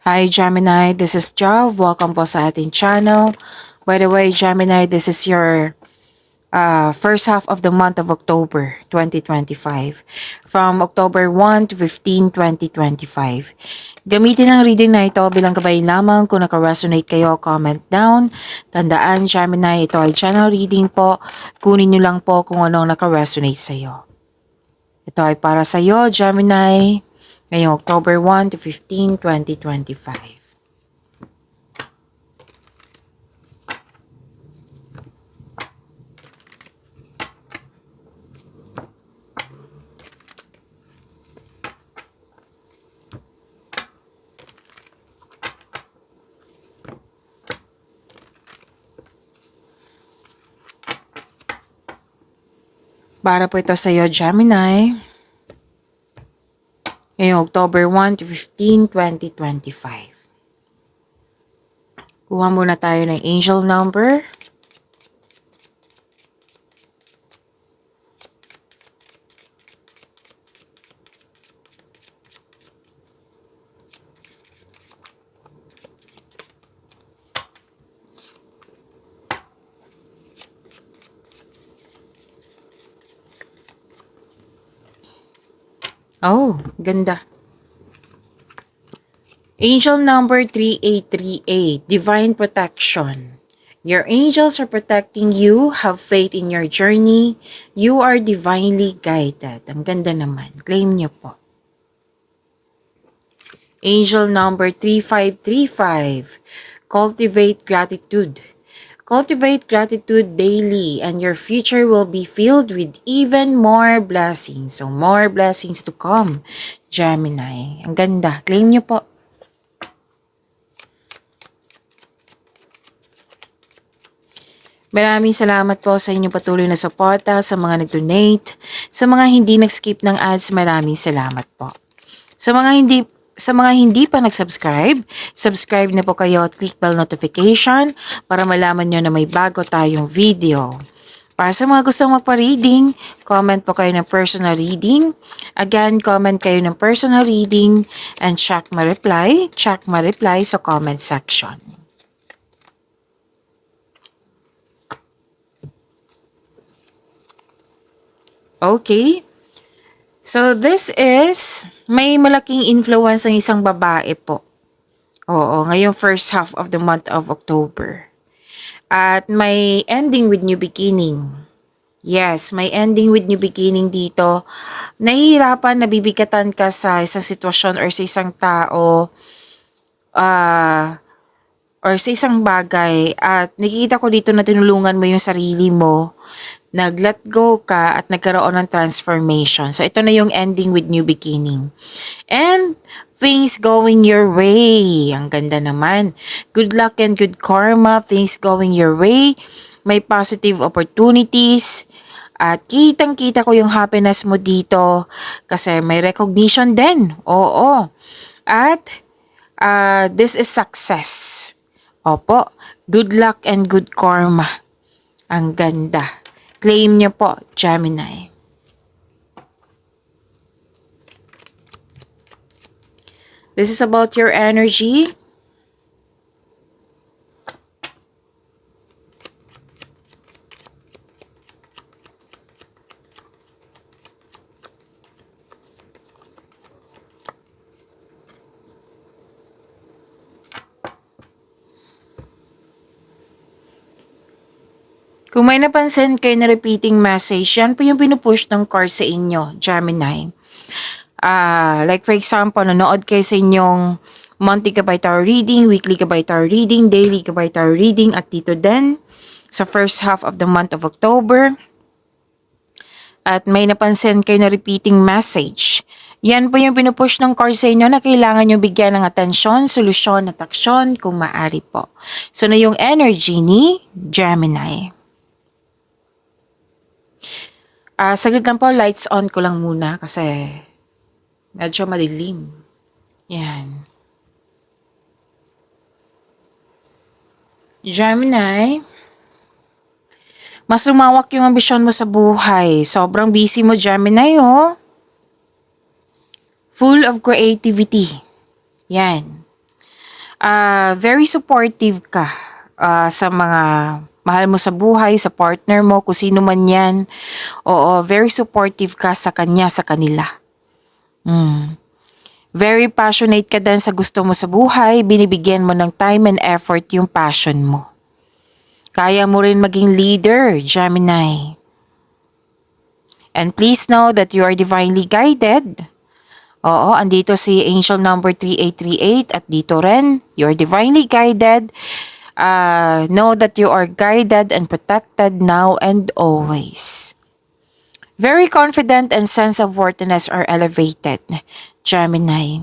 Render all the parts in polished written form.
Hi Gemini, this is Jav. Welcome po sa ating channel. By the way, Gemini, this is your first half of the month of October 2025. From October 1 to 15, 2025. Gamitin ang reading na ito bilang gabay lamang. Kung naka-resonate kayo, comment down. Tandaan, Gemini, ito ay channel reading po. Kunin nyo lang po kung anong naka-resonate sa'yo. Ito ay para sa'yo, Gemini, ngayong October 1 to 15, 2025. Para po ito sa iyo, Gemini, ngayong October 1 to 15, 2025. Kuha muna tayo ng angel number. Oh, ganda. Angel number 3838, Divine Protection. Your angels are protecting you. Have faith in your journey. You are divinely guided. Ang ganda naman. Claim niyo po. Angel number 3535, Cultivate Gratitude. Cultivate gratitude daily and your future will be filled with even more blessings. So more blessings to come, Gemini. Ang ganda. Claim niyo po. Maraming salamat po sa inyong patuloy na suporta, sa mga nag-donate, sa mga hindi nag-skip ng ads, maraming salamat po. Sa mga hindi pa nag-subscribe, subscribe na po kayo at click bell notification para malaman nyo na may bago tayong video. Para sa mga gustong magpa-reading, comment po kayo ng personal reading. Again, comment kayo ng personal reading and check my reply sa comment section. Okay. So this is, may malaking influence ng isang babae po. Oo, ngayong first half of the month of October. At may ending with new beginning. Yes, may ending with new beginning dito. Nahihirapan, nabibigatan ka sa isang sitwasyon or sa isang tao or sa isang bagay at nakikita ko dito na tinulungan mo yung sarili mo, nag-let go ka at nagkaroon ng transformation. So ito na yung ending with new beginning. And things going your way. Ang ganda naman. Good luck and good karma. Things going your way. May positive opportunities. At kitang-kita ko yung happiness mo dito kasi may recognition din. Oo. At this is success. Opo. Good luck and good karma. Ang ganda. Claim niyo po, Gemini. This is about your energy. Kung may napansin kayo na repeating message, yan po yung pinupush ng card sa inyo, Gemini. Like for example, nanood kayo sa inyong monthly Gabay Tarot reading, weekly Gabay Tarot reading, daily Gabay Tarot reading, at dito din sa first half of the month of October. At may napansin kayo na repeating message. Yan po yung pinupush ng card sa inyo na kailangan nyo bigyan ng atensyon, solusyon at aksyon kung maaari po. So na yung energy ni Gemini. Saglit lang po, lights on ko lang muna kasi medyo madilim. Yan. Gemini, mas lumawak yung ambisyon mo sa buhay. Sobrang busy mo, Gemini, oh. Full of creativity. Yan. Very supportive ka sa mga mahal mo sa buhay, sa partner mo, kung sino man yan. Oo, very supportive ka sa kanya, sa kanila. Very passionate ka din sa gusto mo sa buhay, binibigyan mo ng time and effort yung passion mo. Kaya mo rin maging leader, Gemini. And please know that you are divinely guided. Oo, andito si angel number 3838 at dito rin, you are divinely guided. Know that you are guided and protected now and always. Very confident and sense of worthiness are elevated, Gemini.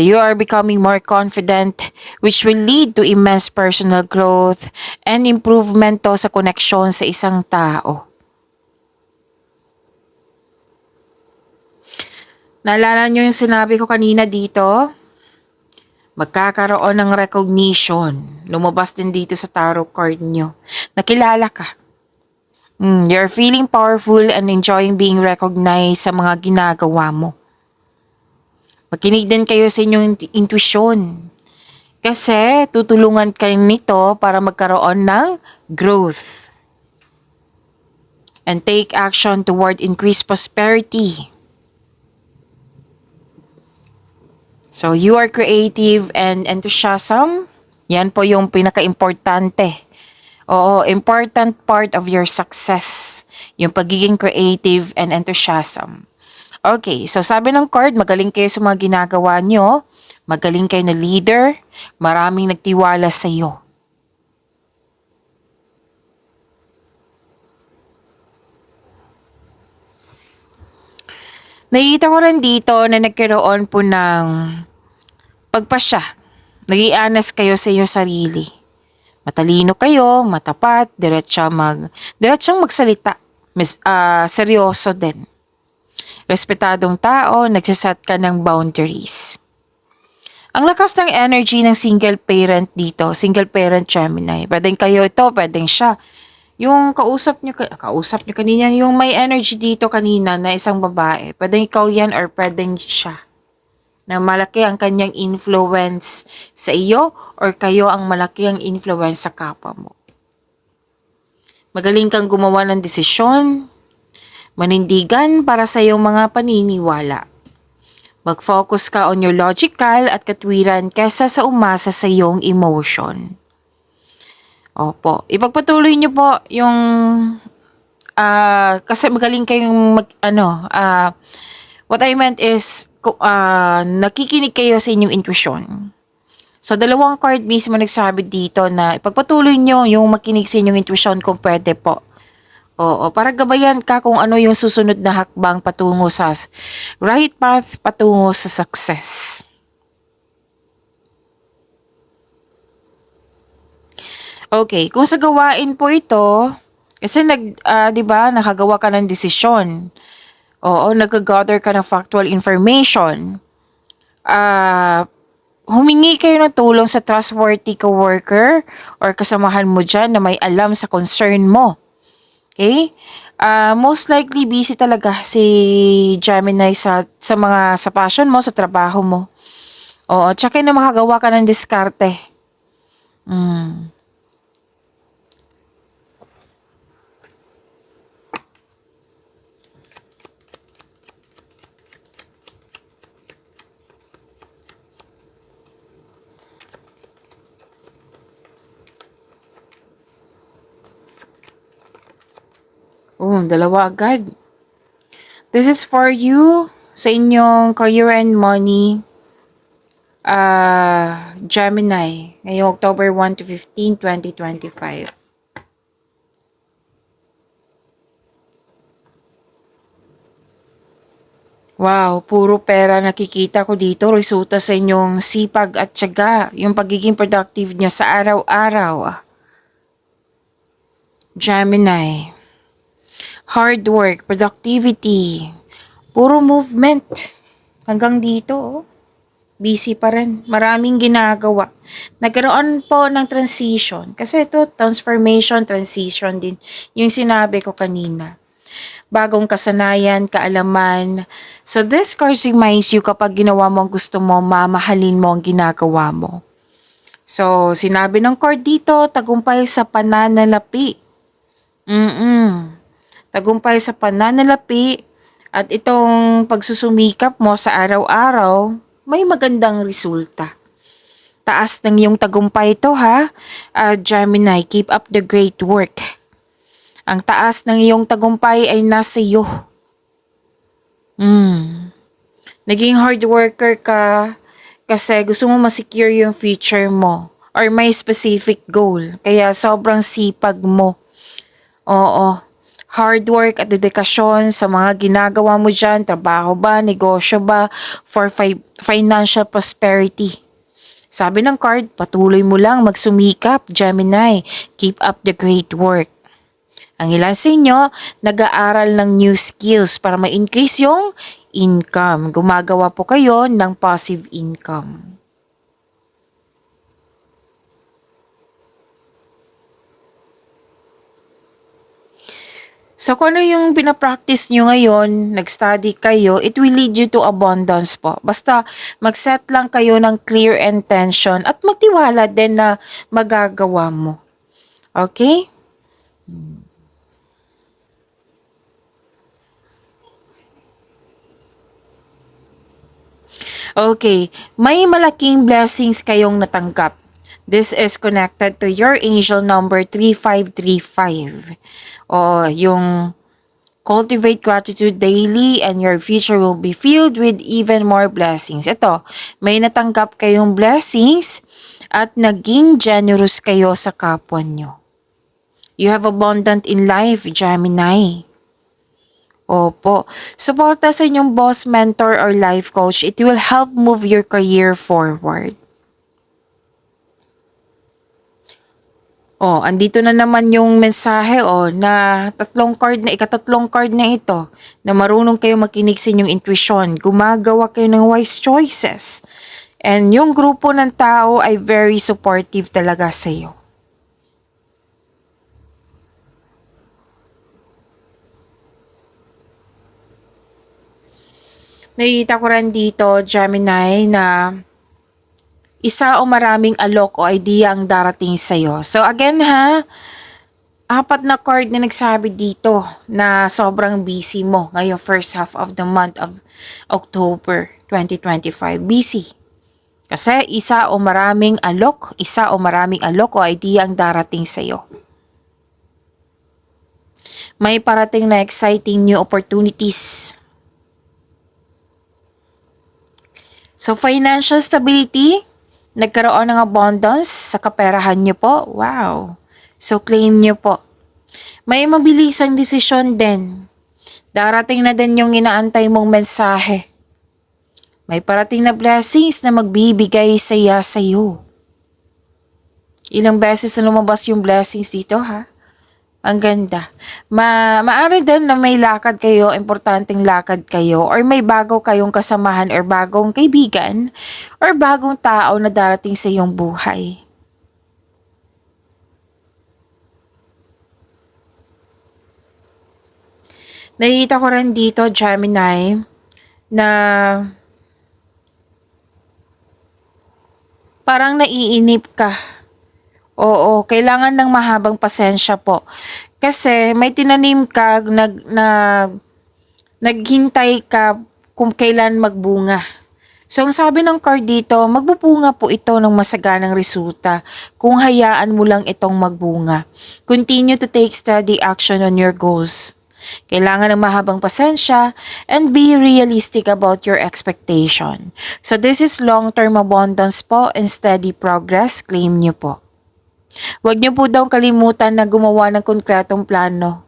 You are becoming more confident, which will lead to immense personal growth and improvement to sa koneksyon sa isang tao. Naalala nyo yung sinabi ko kanina dito? Magkakaroon ng recognition. Lumabas din dito sa tarot card nyo. Nakilala ka. You're feeling powerful and enjoying being recognized sa mga ginagawa mo. Makinig din kayo sa inyong intuition. Kasi tutulungan kayo nito para magkaroon ng growth. And take action toward increased prosperity. So you are creative and enthusiasm. Yan po yung pinaka-importante. Oo, important part of your success. Yung pagiging creative and enthusiasm. Okay, so sabi ng card, magaling kayo sa mga ginagawa nyo. Magaling kayo na leader. Maraming nagtiwala sa iyo. Nakikita ko rin dito na nagkaroon po ng pagpasya. Nag-i-honest kayo sa inyong sarili. Matalino kayo, matapat, diretsang magsalita. Seryoso din. Respetadong tao, nagsaset ka ng boundaries. Ang lakas ng energy ng single parent dito, single parent Gemini. Pwedeng kayo ito, pwedeng siya. Yung kausap nyo kanina, yung may energy dito kanina na isang babae. Pwedeng ikaw yan or pwedeng siya. Na malaki ang kanyang influence sa iyo or kayo ang malaki ang influence sa kapwa mo. Magaling kang gumawa ng desisyon, manindigan para sa iyong mga paniniwala. Mag-focus ka on your logical at katwiran kesa sa umasa sa iyong emotion. Opo, ipagpatuloy niyo po yung kasi magaling kayong what I meant is nakikinig kayo sa inyong intuition. So, dalawang card mismo nagsabi dito na ipagpatuloy nyo yung makinig sa inyong intuition kung pwede po. Oo, para gabayan ka kung ano yung susunod na hakbang patungo sa right path, patungo sa success. Okay, kung sa gawain po ito, kasi 'di ba, nakagawa ka ng desisyon. Oo, nag-gather ka ng factual information. Humingi kayo ng tulong sa trustworthy coworker or kasamahan mo dyan na may alam sa concern mo. Okay? Most likely busy talaga si Gemini sa passion mo, sa trabaho mo. Oo, tsaka na makagawa ka ng diskarte. Dalawa agad. This is for you sa inyong career and money. Gemini, ngayong October 1 to 15, 2025. Wow, puro pera nakikita ko dito. Resulta sa inyong sipag at tiyaga. Yung pagiging productive nyo sa araw-araw. Gemini. Hard work, productivity. Puro movement. Hanggang dito, oh. Busy pa rin. Maraming ginagawa. Nagkaroon po ng transition. Kasi ito, transformation, transition din. Yung sinabi ko kanina. bagong kasanayan, kaalaman. So this card reminds you kapag ginawa mo ang gusto mo, mamahalin mo ang ginagawa mo. So sinabi ng card dito, tagumpay sa pananalapi. Tagumpay sa pananalapi at itong pagsusumikap mo sa araw-araw, may magandang resulta. Taas ng iyong tagumpay ito ha, Gemini, keep up the great work. Ang taas ng iyong tagumpay ay nasa iyo. Naging hard worker ka kasi gusto mo ma-secure yung future mo or may specific goal. Kaya sobrang sipag mo. Oo. Hard work at dedikasyon sa mga ginagawa mo dyan, trabaho ba, negosyo ba, for financial prosperity. Sabi ng card, patuloy mo lang magsumikap, Gemini. Keep up the great work. Ang ilan sa inyo, nag-aaral ng new skills para ma-increase yung income. Gumagawa po kayo ng passive income. So kung ano yung pinapractice nyo ngayon, nag-study kayo, it will lead you to abundance po. Basta mag-set lang kayo ng clear intention at magtiwala din na magagawa mo. Okay? Okay, may malaking blessings kayong natanggap. This is connected to your angel number 3535. O, yung cultivate gratitude daily and your future will be filled with even more blessings. Ito, may natanggap kayong blessings at naging generous kayo sa kapwa nyo. You have abundant in life, Gemini. Opo. Suporta sa inyong boss, mentor, or life coach. It will help move your career forward. Andito na naman yung mensahe na ikatatlong card na ito na marunong kayo makinig sa inyong intuition. Gumagawa kayo ng wise choices. And yung grupo ng tao ay very supportive talaga sa iyo. Nakikita ko rin dito, Gemini, na isa o maraming alok o idea ang darating sa'yo. So again ha, 4 na card na nagsabi dito na sobrang busy mo ngayong first half of the month of October 2025. Busy. Kasi isa o maraming alok o idea ang darating sa'yo. May parating na exciting new opportunities. So, financial stability, nagkaroon ng abundance sa kaperahan nyo po. Wow. So, claim nyo po. May mabilisang desisyon din. Darating na din yung inaantay mong mensahe. May parating na blessings na magbibigay saya sa iyo. Ilang beses na lumabas yung blessings dito ha? Ang ganda. Maaari din na may lakad kayo, importanteng lakad kayo, or may bago kayong kasamahan or bagong kaibigan, or bagong tao na darating sa iyong buhay. Nakikita ko rin dito, Gemini, na parang naiinip ka. Oo, kailangan ng mahabang pasensya po. Kasi may tinanim ka, naghintay ka kung kailan magbunga. So, ang sabi ng card dito, magbubunga po ito ng masaganang resulta kung hayaan mo lang itong magbunga. Continue to take steady action on your goals. Kailangan ng mahabang pasensya and be realistic about your expectation. So, this is long-term abundance po and steady progress. Claim nyo po. Huwag niyo po daw kalimutan na gumawa ng konkretong plano.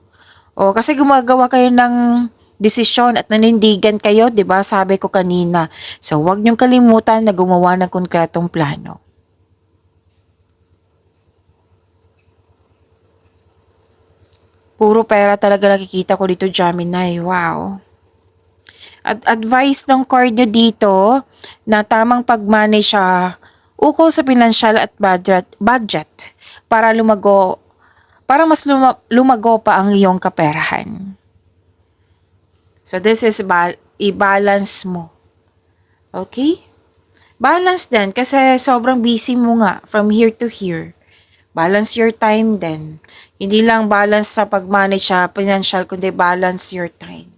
Kasi gumagawa kayo ng desisyon at nanindigan kayo, 'di ba? Sabi ko kanina. So, huwag niyo kalimutan na gumawa ng konkretong plano. Puro pera talaga nakikita ko dito, Gemini. Wow. At advice ng card nyo dito na tamang pag-manage ukol sa pinansyal at budget para mas lumago pa ang iyong kaperahan. So this is i-balance mo. Okay? Balance din kasi sobrang busy mo nga from here to here. Balance your time din. Hindi lang balance sa pag-manage sa financial, kundi balance your time.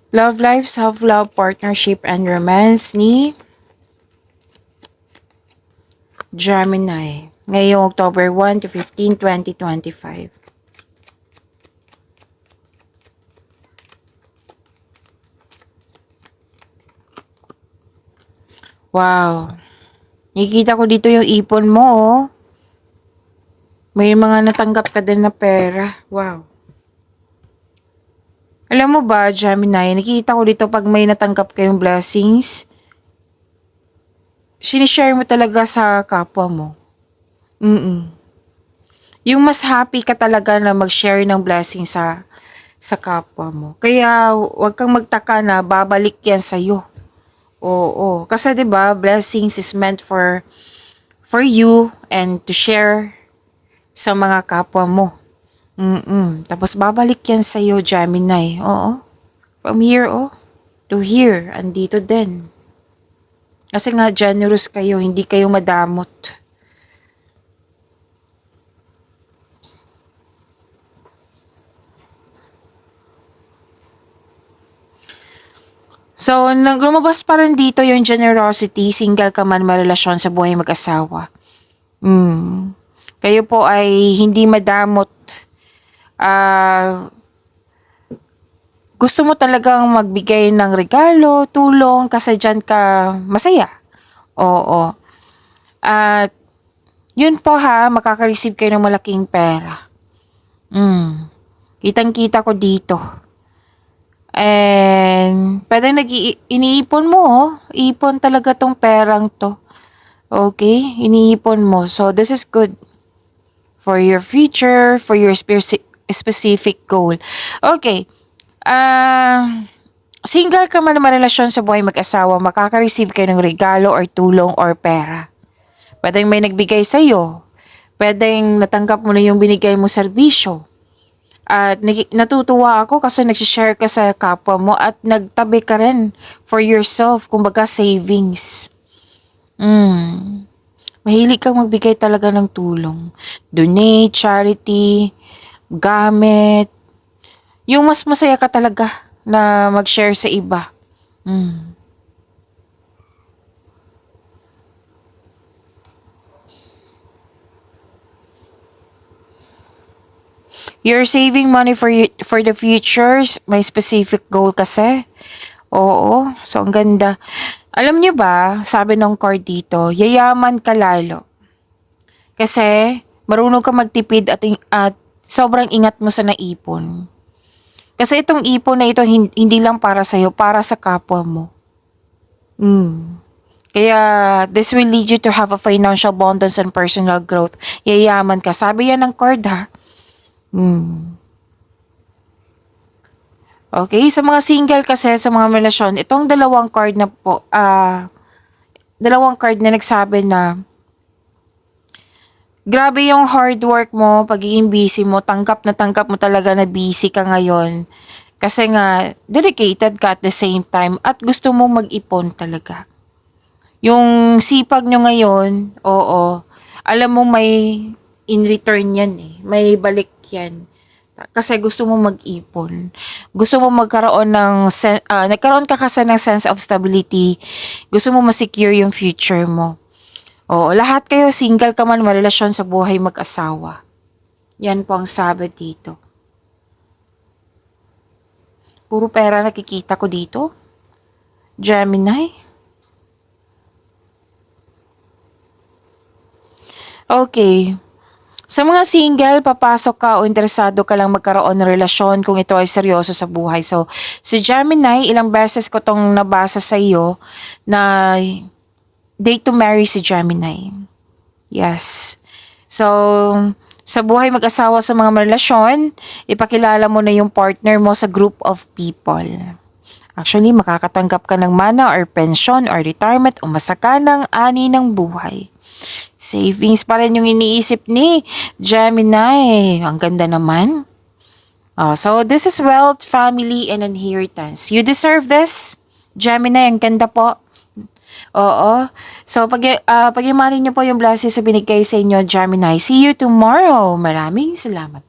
Love life, self-love, partnership, and romance ni Gemini. Ngayong October 1 to 15, 2025. Wow. Nakikita ko dito yung ipon mo, oh. May mga natanggap ka din na pera. Wow. Alam mo ba, Gemini, nakikita ko dito pag may natanggap kayong blessings, sinishare mo talaga sa kapwa mo. Yung mas happy ka talaga na mag-share ng blessing sa kapwa mo. Kaya wag kang magtaka na babalik yan sa'yo. Oo. Kasi 'di ba, blessings is meant for you and to share sa mga kapwa mo. Tapos babalik yan sa'yo, Gemini. Oo. From here, to here. Andito din. Kasi nga, generous kayo. Hindi kayo madamot. So, lumabas pa rin dito yung generosity. Single ka man, marelasyon sa buhay mag-asawa. Kayo po ay hindi madamot. Gusto mo talagang magbigay ng regalo, tulong, kasi dyan ka masaya. Oo. At yun po ha, makaka-receive kayo ng malaking pera. Kitang-kita ko dito. And pwedeng iniipon mo, ipon talaga tong perang to. Okay? Iniipon mo. So, this is good for your future, for your specific goal. Okay. Single ka man na marelasyon sa buhay mag-asawa, makaka-receive kayo ng regalo or tulong or pera. Pwedeng may nagbigay sa'yo. Pwedeng natanggap mo na yung binigay mo serbisyo. At natutuwa ako kasi nagsishare ka sa kapwa mo at nagtabi ka rin for yourself, kumbaga savings. Mahilig kang magbigay talaga ng tulong. Donate, charity, gamit. Yung mas masaya ka talaga na mag-share sa iba. You're saving money for the futures. May specific goal kasi. Oo. So, ang ganda. Alam niyo ba, sabi ng card dito, yayaman ka lalo. Kasi, marunong ka magtipid at sobrang ingat mo sa naipon. Kasi itong ipon na ito, hindi lang para sa'yo, para sa kapwa mo. Kaya, this will lead you to have a financial abundance and personal growth. Yayaman ka. Sabi yan ng card ha. Okay, sa mga single kasi, sa mga relasyon, itong dalawang card na nagsabi na grabe yung hard work mo, pagiging busy mo, tanggap mo talaga na busy ka ngayon. Kasi nga, dedicated ka at the same time at gusto mo mag-ipon talaga. Yung sipag nyo ngayon, oo, alam mo may in return yan eh. May balik yan. Kasi gusto mo mag-ipon. Gusto mo magkaroon nagkaroon ka kasi ng sense of stability. Gusto mo ma-secure yung future mo. Oo, lahat kayo, single ka man, marelasyon sa buhay mag-asawa. Yan po ang sabi dito. Puro pera nakikita ko dito. Gemini. Okay. Sa mga single, papasok ka o interesado ka lang magkaroon ng relasyon kung ito ay seryoso sa buhay. So, si Gemini, ilang beses ko tong nabasa sa iyo na date to marry si Gemini. Yes. So, sa buhay mag-asawa sa mga relasyon, ipakilala mo na yung partner mo sa group of people. Actually, makakatanggap ka ng mana or pension or retirement o masakanang ani ng buhay. Savings pa rin yung iniisip ni Gemini. Ang ganda naman. So, this is wealth, family, and inheritance. You deserve this. Gemini, ang ganda po. Oo. So, pag-imanin niyo po yung blessings sa binigay sa inyo, Gemini. See you tomorrow. Maraming salamat.